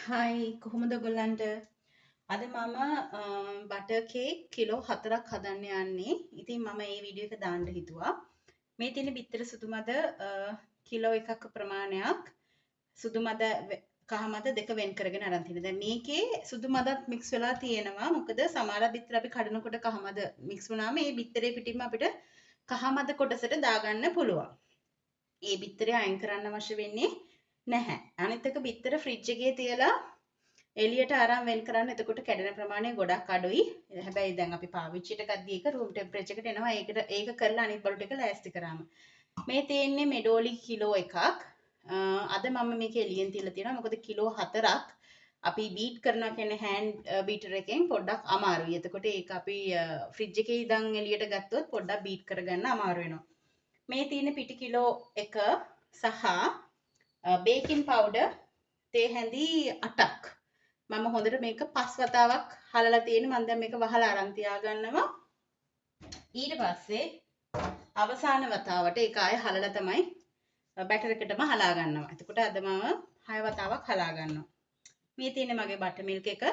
හයි කොහොමද ඔයගොල්ලන්ට අද මම බටර් කේක් කිලෝ 4ක් හදන්න යන්නේ. ඉතින් මම මේ වීඩියෝ එක දාන්න හිතුවා. මේ තියෙන බිත්තර සුදු මද කිලෝ එකක ප්‍රමාණයක් සුදු මද කහ මද දෙක වෙන් කරගෙන අරන් තියෙනවා. දැන් මේකේ සුදු මදත් මික්ස් වෙලා තියෙනවා. මොකද සමහර බිත්තර අපි කඩනකොට කහ මද මික්ස් වුණාම මේ බිත්තරේ පිටින්ම අපිට කහ මද කොටසට දාගන්න පුළුවන්. ඒ බිත්තරේ අයින් කරන්න අවශ්‍ය වෙන්නේ නැහැ. අනිත් එක බිත්තර ෆ්‍රිජ් එකේ තියලා එළියට අරන් වෙන් කරන්න. එතකොට කැඩෙන ප්‍රමාණය ගොඩක් අඩුයි. හැබැයි දැන් අපි පාවිච්චියට ගද්දී ඒක රූම් ටෙම්පරේචර් එකට එනවා. ඒක කරලා අනිත් බඩු ටික ලෑස්ති කරාම. මේ තියෙන්නේ මෙඩෝලි කිලෝ එකක්. අද මම මේක එළියෙන් තියලා තියෙනවා. මොකද කිලෝ 4ක් අපි බීට් කරනවා කියන්නේ හෑන්ඩ් බීටර් එකෙන් පොඩ්ඩක් අමාරුයි. එතකොට ඒක අපි ෆ්‍රිජ් එකේ ඉඳන් එළියට ගත්තොත් පොඩ්ඩක් බීට් කරගන්න අමාරු වෙනවා. මේ තියෙන පිටි කිලෝ 1 සහ බේකින් පවුඩර් තේ හැඳි 8ක්. මම හොඳට මේක 5 වතාවක් හලලා තියෙන. මම දැන් මේක වහලා අරන් තියාගන්නවා. ඊට පස්සේ අවසාන වතාවට ඒක ආයෙ හලලා තමයි බැටර් එකටම හලා ගන්නවා. එතකොට අද මම 6 වතාවක් හලා ගන්නවා. මේ තියෙන්නේ මගේ බටර් මිල්ක් එක.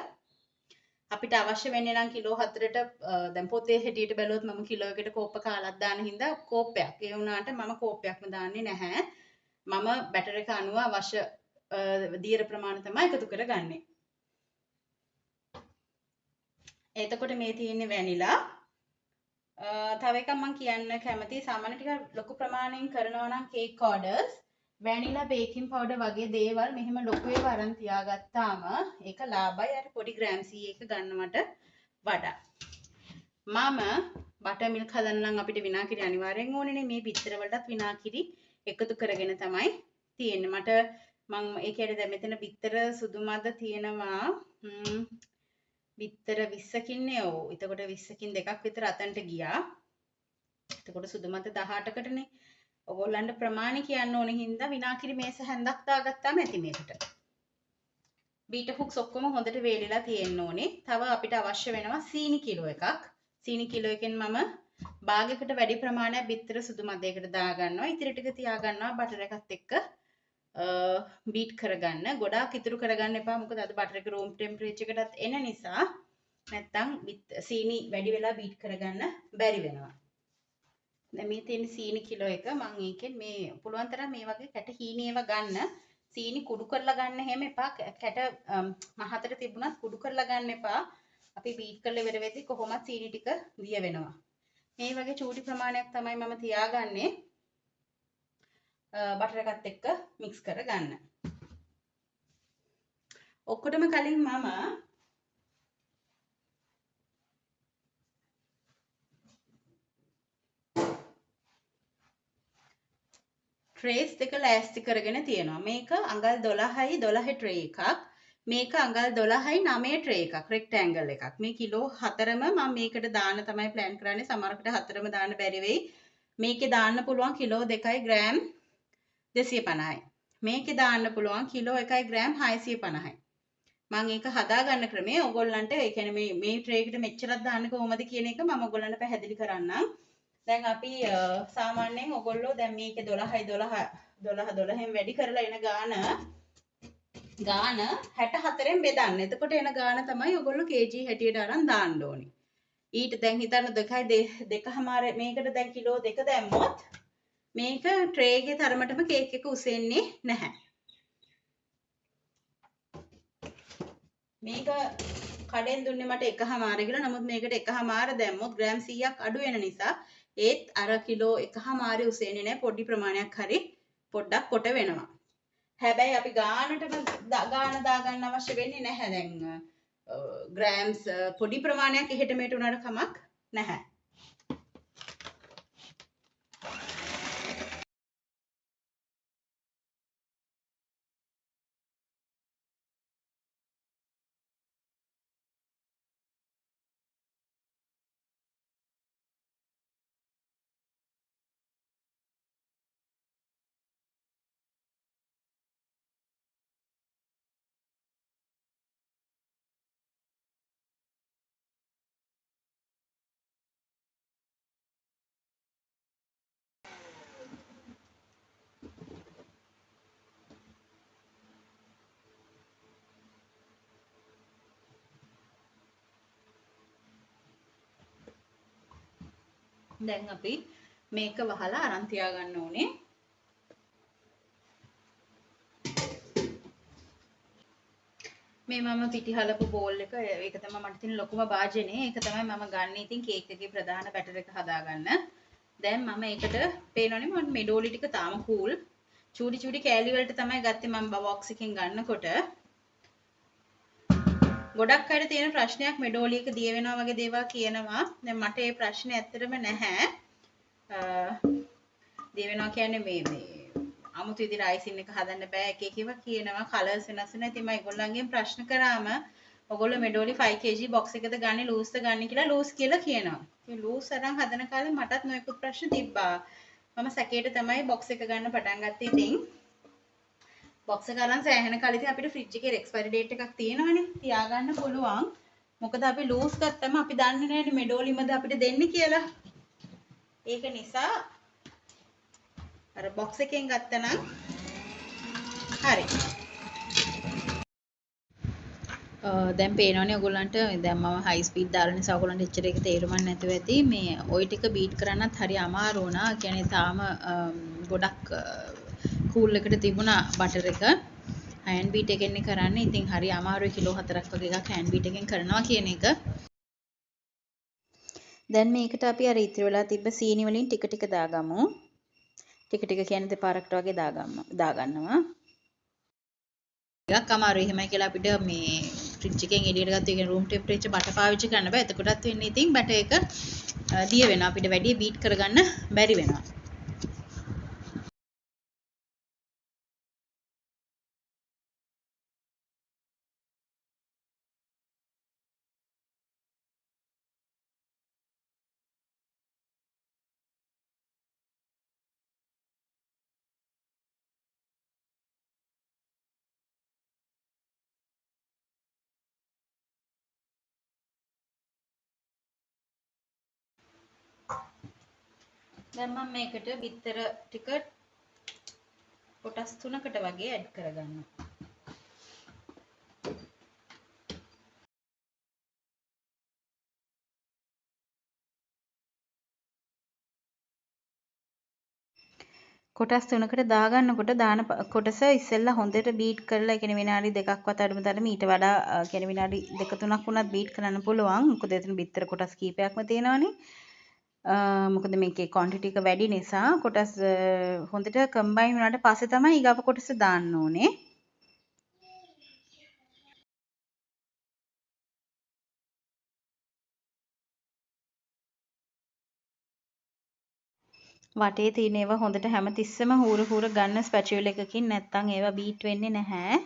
අපිට අවශ්‍ය වෙන්නේ නම් කිලෝ 4ට දැන් පොතේ හැටියට බැලුවොත් මම කිලෝ එකකට කෝප්ප කාලක් දාන හින්දා කෝප්පයක්. ඒ වුණාට මම කෝප්පයක්ම දාන්නේ නැහැ. මම බැටර් එක අනුව අවශ්‍ය දියර ප්‍රමාණය තමයි එකතු කරගන්නේ. එතකොට මේ තියෙන්නේ වැනිලා. තව එකක් මම කියන්න කැමතියි. සාමාන්‍ය ටික ලොකු ප්‍රමාණයෙන් කරනවා නම් cake orders vanilla baking powder වගේ දේවල් මෙහෙම ලොකු ඒවා අරන් තියාගත්තාම ඒක ලාභයි. අර පොඩි ග්‍රෑම් 100ක ගන්නවට වඩා. මම බටර් මිල්ක් හදන්න නම් අපිට විනාකිරි අනිවාර්යෙන් ඕනේනේ. මේ බිත්තර වලටත් විනාකිරි එකතු කරගෙන තමයි තියෙන්නේ. මම ඒ කියන්නේ දැන් මෙතන බිත්තර සුදු මද තියෙනවා බිත්තර 20කින්නේ. ඔව්. එතකොට 20කින් දෙකක් විතර අතන්ට ගියා. එතකොට සුදු මද 18කටනේ. ඔයගොල්ලන්ට ප්‍රමාණි කියන්න ඕනේ හින්දා විනාකිරි මේස හැන්දක් දාගත්තාම ඇති මේකට. බීට හුක්ස් ඔක්කොම හොඳට වේලිලා තියෙන්න ඕනේ. තව අපිට අවශ්‍ය වෙනවා සීනි කිලෝ එකක්. සීනි කිලෝ එකෙන් මම භාගයකට වැඩි ප්‍රමාණයක් බිත්තර සුදු මදයකට දාගන්නවා. ඉතිරි ටික තියාගන්නවා බටර් එකත් එක්ක බීට් කරගන්න. ගොඩාක් ඉතුරු කරගන්න එපා. මොකද අද බටර් එක රූම් ටෙම්පරේචර් එකටත් එන නිසා නැත්තම් සීනි වැඩි වෙලා බීට් කරගන්න බැරි වෙනවා. දැන් මේ තියෙන සීනි කිලෝ එක මම ඒකෙන් මේ පුළුවන් තරම් මේ වගේ කැට හීනි ඒවා ගන්න. සීනි කුඩු කරලා ගන්න හැම එපා. කැට මහතට තිබුණත් කුඩු කරලා ගන්න එපා. අපි බීට් කරලා ඉවර වෙද්දි කොහොමත් සීනි ටික දිය වෙනවා. මේ වගේ චූටි ප්‍රමාණයක් තමයි මම තියාගන්නේ. බටර් එකත් එක්ක මික්ස් කරගන්න. ඔක්කොටම කලින් මම ට්‍රේස් දෙක ලෑස්ති කරගෙන තියෙනවා. මේක අඟල් 12යි 12 ට්‍රේ එකක්. මේක අඟල් 12යි 9 ට්‍රේ එකක්. රෙක්ටැන්ගල් එකක්. මේ කිලෝ 4ම මම මේකට දාන්න තමයි ප්ලෑන් කරන්නේ. සමහරකට 4ම දාන්න බැරි වෙයි. මේකේ දාන්න පුළුවන් කිලෝ 2යි ග්‍රෑම් 250යි. මේකේ දාන්න පුළුවන් කිලෝ 1යි ග්‍රෑම් 650යි. මම ඒක හදාගන්න ක්‍රමය ඔයගොල්ලන්ට ඒ කියන්නේ මේ ට්‍රේ එකට මෙච්චරක් දාන්න කොහොමද කියන එක මම ඔයගොල්ලන්ට පැහැදිලි කරන්නම්. දැන් අපි සාමාන්‍යයෙන් ඔයගොල්ලෝ දැන් මේකේ 12යි 12න් වැඩි කරලා එන ගාන 64න් බෙදන්න. එතකොට එන ගාන තමයි ඔයගොල්ලෝ kg හැටියට අරන් දාන්න ඕනේ. ඊට දැන් හිතන්න 2.5 මේකට දැන් කිලෝ 2 දැම්මොත් මේක ට්‍රේ එකේ තරමටම කේක් එක උසෙන්නේ නැහැ. මේක කඩෙන් දුන්නේ මට 1.5 කියලා. නමුත් මේකට 1.5 දැම්මොත් ග්‍රෑම් 100ක් අඩු වෙන නිසා ඒත් අර කිලෝ 1.5 උසෙන්නේ නැහැ. පොඩි ප්‍රමාණයක් හරි පොඩ්ඩක් කොට වෙනවා. හැබැයි අපි ගානටම ගාන දාගන්න අවශ්‍ය වෙන්නේ නැහැ. දැන් ග්‍රෑම්ස් පොඩි ප්‍රමාණයක් එහෙට මෙහෙට උනාට කමක් නැහැ. දැන් අපි මේක වහලා අරන් තියාගන්න ඕනේ. මේ මම පිටි හලපු බෝල් එක ඒක තමයි මට තියෙන ලොකුම භාජනේ. ඒක තමයි මම ගන්න. ඉතින් කේක් එකේ ප්‍රධාන බැටර් එක හදාගන්න. දැන් මම ඒකට පේනවනේ මම මෙඩෝලි ටික තාම කූල්. චූටි කෑලි වලට තමයි ගත්තේ මම බොක්ස් එකෙන් ගන්නකොට. ගොඩක් අයට තියෙන ප්‍රශ්නයක් මෙඩෝලි එක දිය වෙනවා වගේ දේවල් කියනවා. දැන් මට ඒ ප්‍රශ්නේ ඇත්තටම නැහැ. දිය වෙනවා කියන්නේ මේ අමුතු විදිහට අයිසින් එක හදන්න බෑ එක එක ඒවා කියනවා කලර්ස් වෙනස් වෙනවා. ඉතින් මම ඒගොල්ලන්ගෙන් ප්‍රශ්න කරාම ඔයගොල්ලෝ මෙඩෝලි 5 kg බොක්ස් එකද ගන්නේ ලූස්ද ගන්නේ කියලා ලූස් කියලා කියනවා. ඉතින් ලූස් අරන් හදන කාලේ මටත් නොයෙකුත් ප්‍රශ්න තිබ්බා. මම සැකේට තමයි බොක්ස් එක ගන්න පටන් ගත්තේ. ඉතින් බොක්ස් එක අරන් සෑහෙන කාලෙ ඉතින් අපිට ෆ්‍රිජ් එකේ එක්ස්පයරි ඩේට් එකක් තියෙනවනේ. තියාගන්න පුළුවන්. මොකද අපි ලූස් ගත්තම අපි දන්නේ නැහැ මෙඩෝලිමද අපිට දෙන්නේ කියලා. ඒක නිසා අර බොක්ස් එකෙන් ගත්තනම් හරි. දැන් පේනවනේ ඔයගොල්ලන්ට දැන් මම හයි ස්පීඩ් දාලා නිසා ඔයගොල්ලන්ට එච්චර එක තේරුමක් නැතුව ඇති. මේ ওই ටික බීට් කරන්නත් හරි අමාරු වුණා. කියන්නේ තාම ගොඩක් කූල් එකට තිබුණා බටර් එක. හෑන්ඩ් බීට් එකෙන් කරන්නේ. ඉතින් හරි අමාරුයි කිලෝ 4ක් වගේ එකක් හෑන්ඩ් බීට් එකෙන් කරනවා කියන එක. දැන් මේකට අපි අර ඉතිරි වෙලා තිබ්බ සීනි වලින් ටික ටික දාගමු. ටික ටික කියන්නේ දෙපාරකට වගේ දාගන්නවා. ටිකක් අමාරුයි. එහෙමයි කියලා අපිට මේ ෆ්‍රිජ් එකෙන් එළියට ගත්ත එක රූම් ටෙම්පරේචර් බටර් පාවිච්චි කරන්න බෑ. එතකොටත් වෙන්නේ ඉතින් බටර් එක දිය වෙනවා. අපිට වැඩි බීට් කරගන්න බැරි වෙනවා. දැන් මම මේකට බිත්තර ටික කොටස් 3කට වගේ ඇඩ් කරගන්නවා. කොටස් 3කට දාගන්නකොට දාන කොටස ඉස්සෙල්ලා හොඳට බීට් කරලා ඒ කියන්නේ විනාඩි 2ක්වත් අඩුම තරමේ ඊට වඩා කියන්නේ විනාඩි 2-3ක් වුණත් බීට් කරන්න පුළුවන්. මොකද එතන බිත්තර කොටස් කීපයක්ම තියෙනවනේ. මොකද මේකේ ක්වොන්ටිටි එක වැඩි නිසා කොටස් හොඳට කම්බයින් වුණාට පස්සේ තමයි ඊගාව කොටස දාන්න ඕනේ. වටේ තියෙන ඒවා හොඳට හැමතිස්සෙම හූර ගන්න ස්පැචුවල් එකකින් නැත්තම් ඒවා බීට් වෙන්නේ නැහැ.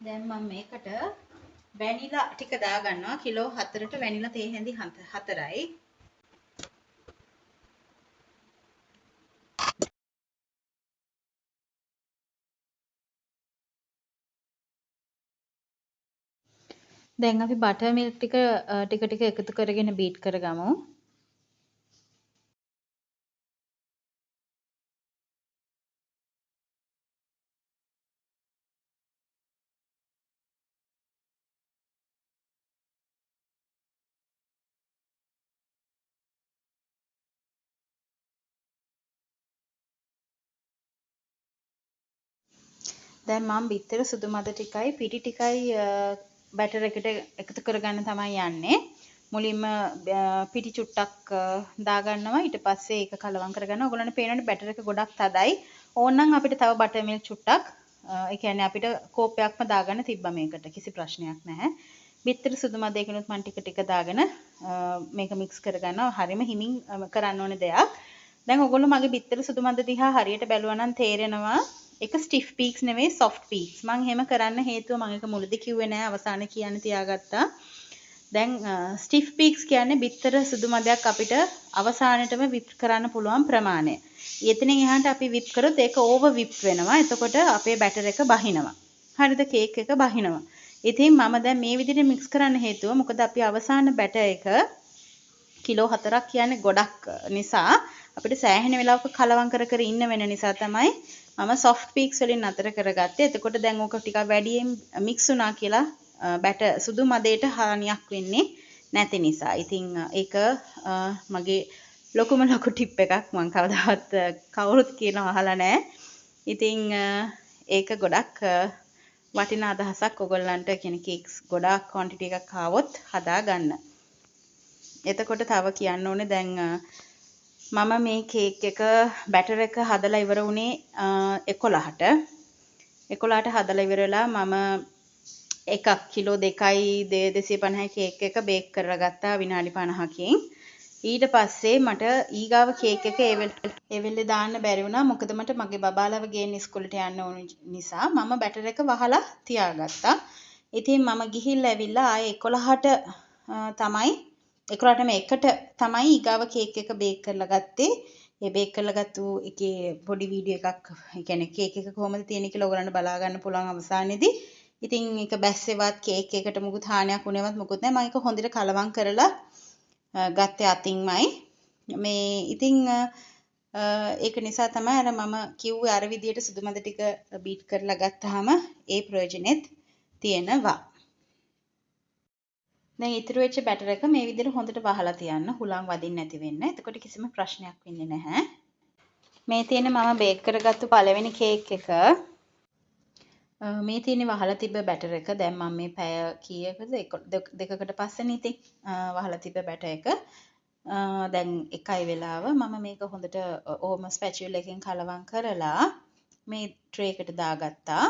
දැන් මම මේකට වැනිලා ටික දාගන්නවා. කිලෝ 4ට වැනිලා තේ හැඳි 4යි. දැන් අපි බටර් මිල්ක් ටික එකතු කරගෙන බීට් කරගමු. දැන් මම බිත්තර සුදු මද ටිකයි පිටි ටිකයි බැටර් එකට එකතු කරගන්න තමයි යන්නේ. මුලින්ම පිටි චුට්ටක් දාගන්නවා. ඊට පස්සේ ඒක කලවම් කරගන්නවා. ඔයගොල්ලන්ට පේනවනේ බැටර් එක ගොඩක් තදයි. ඕනනම් අපිට තව බටර් මිල්ක් චුට්ටක් ඒ කියන්නේ අපිට කෝප්පයක්ම දාගන්න තිබ්බා මේකට. කිසි ප්‍රශ්නයක් නැහැ. බිත්තර සුදු මද එකනොත් මම ටික දාගෙන මේක මික්ස් කරගන්නවා. හරිම හිමින් කරන්න ඕනේ දෙයක්. දැන් ඔයගොල්ලෝ මගේ බිත්තර සුදු මද දිහා හරියට බැලුවා නම් තේරෙනවා ඒක ස්ටිෆ් පීක්ස් නෙවෙයි සොෆ්ට් පීක්ස්. මම එහෙම කරන්න හේතුව මම ඒක මුලදී කිව්වේ නෑ අවසානයේ කියන්න තියාගත්තා. දැන් ස්ටිෆ් පීක්ස් කියන්නේ බිත්තර සුදු මදයක් අපිට අවසානයේටම විප් කරන්න පුළුවන් ප්‍රමාණය. එතනින් එහාට අපි විප් කරොත් ඒක ඕවර් විප් වෙනවා. එතකොට අපේ බැටර් එක බහිනවා. හරිද? කේක් එක බහිනවා. ඉතින් මම දැන් මේ විදිහට මික්ස් කරන්න හේතුව මොකද අපි අවසාන බැටර් එක කිලෝ 4ක් කියන්නේ ගොඩක් නිසා අපිට සෑහෙන වෙලාවක කලවම් කර කර ඉන්න වෙන නිසා තමයි මම soft peaks වලින් නතර කරගත්තේ. එතකොට දැන් ඕක ටිකක් වැඩියෙන් mix වුණා කියලා සුදු මදේට හානියක් වෙන්නේ නැති නිසා. ඉතින් ඒක මගේ ලොකුම ලොකු ටිප් එකක්. මම කවදාවත් කවුරුත් කියනවා අහලා නැහැ. ඉතින් ඒක ගොඩක් වටිනා අදහසක් ඔයගොල්ලන්ට කියන කේක්ස් ගොඩාක් ක්වොන්ටිටි එකක් ආවොත් හදා ගන්න. එතකොට තව කියන්න ඕනේ දැන් මම මේ කේක් එක බැටර් එක හදලා ඉවර වුණේ 11ට. 11ට හදලා ඉවර වෙලා මම එකක් කිලෝ 2යි 250 කේක් එක බේක් කරලා ගත්තා විනාඩි 50කින්. ඊට පස්සේ මට ඊගාව කේක් එක ඒ වෙලේ දාන්න බැරි වුණා. මොකද මට මගේ බබාලව ගේන්න ඉස්කෝලේට යන්න ඕන නිසා මම බැටර් එක වහලා තියාගත්තා. ඉතින් මම ගිහිල්ලා ඇවිල්ලා ආයේ 11ටම එකට තමයි ඊගාව කේක් එක බේක් කරලා ගත්තේ. ඒ බේක් කරලා ගත්තු එකේ පොඩි වීඩියෝ එකක්, ඒ කියන්නේ කේක් එක කොහොමද තියෙන්නේ කියලා ඔයගලන්ට බලා ගන්න පුළුවන් අවසානයේදී. ඉතින් ඒක බැස්සේවත් කේක් එකට මුකුත් හානියක් වුණේවත් මුකුත් නැහැ. මම ඒක හොඳට කලවම් කරලා ගත්තේ අතින්මයි. මේ ඉතින් ඒක නිසා තමයි අර මම කිව්වේ අර විදියට සුදු මද ටික බීට් කරලා ගත්තාම ඒ ප්‍රයෝජනෙත් තියෙනවා. දැන් ඉතුරු වෙච්ච බැටර් එක මේ විදිහට හොඳට වහලා තියන්න, හුලං වදින්න නැති වෙන්න. එතකොට කිසිම ප්‍රශ්නයක් වෙන්නේ නැහැ. මේ තියෙන මම බේක් කරගත්තු පළවෙනි කේක් එක. මේ තියෙන වහලා තිබ්බ බැටර් එක. දැන් මම මේ පැය කීයකද දෙකකට පස්සේනේ ඉතින් වහලා තිබ්බ බැටර් එක. දැන් 1යි වෙලාව. මම මේක හොඳට ඕම ස්පැචුලා එකෙන් කලවම් කරලා මේ ට්‍රේ එකට දාගත්තා.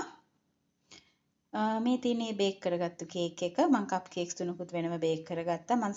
මේ තියෙන බේක් කරගත්තු කේක් එක මම කප් කේක්ස් තුනකුත් වෙනම බේක් කරගත්තා. මම